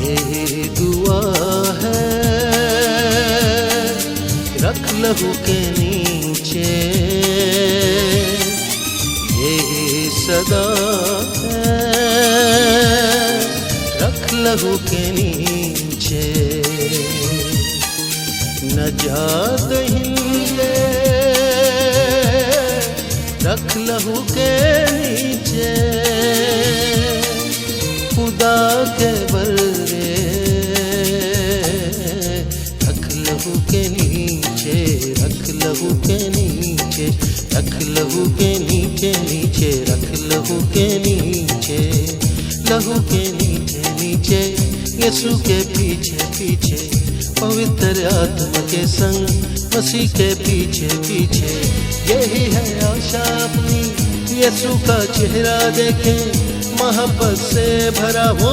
ये दुआ है रख लहू के नीचे, ये सदा है रख लहू के नीचे। नजात हिले रख लहू के नीचे, खुदा के बल्ले रख लहू के नीचे, रख लहू के नीचे, रख लहू के नीचे नीचे, रख लहू के नीचे, लहू के नीचे नीचे, यीशु के पीछे पीछे, पवित्र आत्मा के संग मसीह के पीछे पीछे। यही है आशा अपनी यीशु का चेहरा देखें, मोहब्बत से भरा हो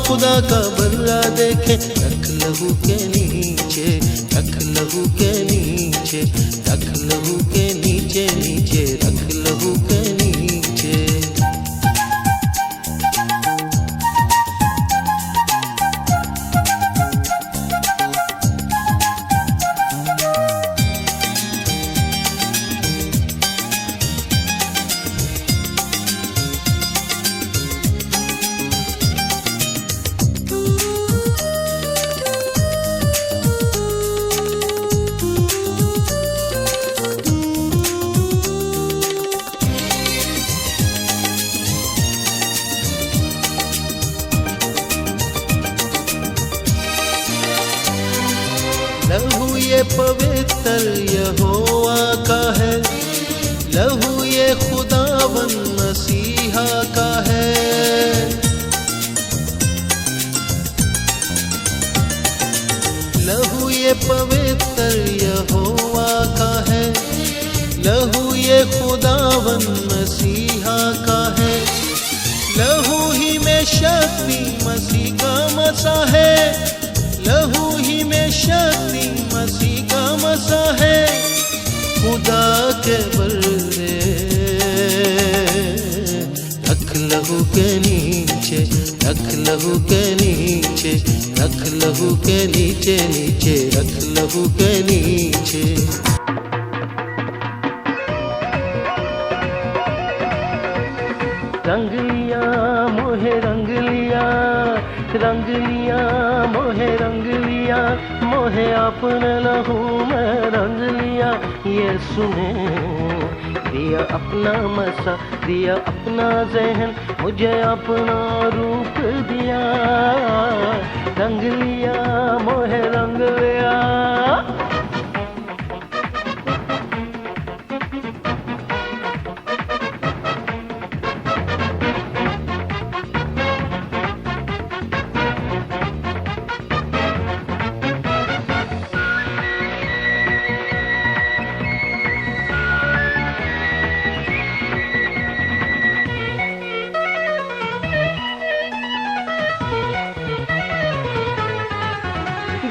खुदा का बर्रा देखे। रख लहू के नीचे, रख लहू के नीचे, रख लहू के नीचे नीचे, रख लहू के नीचे। लहू ये पवित्र यहोवा का है, लहू ये खुदावन मसीहा का है। लहू ये पवित्र यहोवा का है, लहू ये खुदावन मसीहा का है। लहू ही में शक्ति मसीह का मसा है, लहू ही में शक्ति मसीह का मसा है। खुदा के बल्ले रख लहू के नीचे, रख लहू के नीचे, रख लहू के नीचे नीचे, रख लहू के नीचे। रंग लिया मोहे रंग लिया, रंग लिया मोहे रंग लिया, मोहे अपने लहू में रंग लिया। यीशु ने दिया अपना मसा, दिया अपना ज़हन, मुझे अपना रूप दिया। रंग लिया मोहे रंग लिया।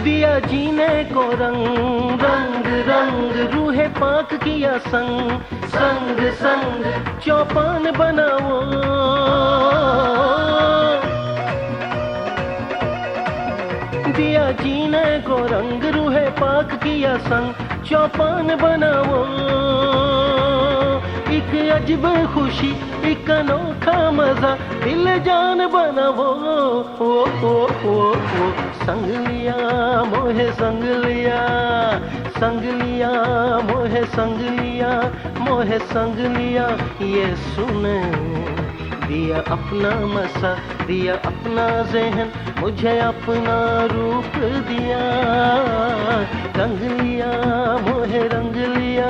दिया जीने को रंग रंग रंग, रूहे पाक किया संग संग संग, चौपान बनाओ। दिया जीने को रंग, रूहे पाक किया संग, चौपान बनाओ। एक अजब खुशी, एक अनोखा मजा, दिल जान बनाओ। ओ ओ ओ ओ संग लिया मोहे संग लिया, संग लिया मोहे संग लिया, मोहे संग लिया। यीशु ने दिया अपना मसा, दिया अपना ज़हन, मुझे अपना रूप दिया। रंग लिया मोहे रंग लिया।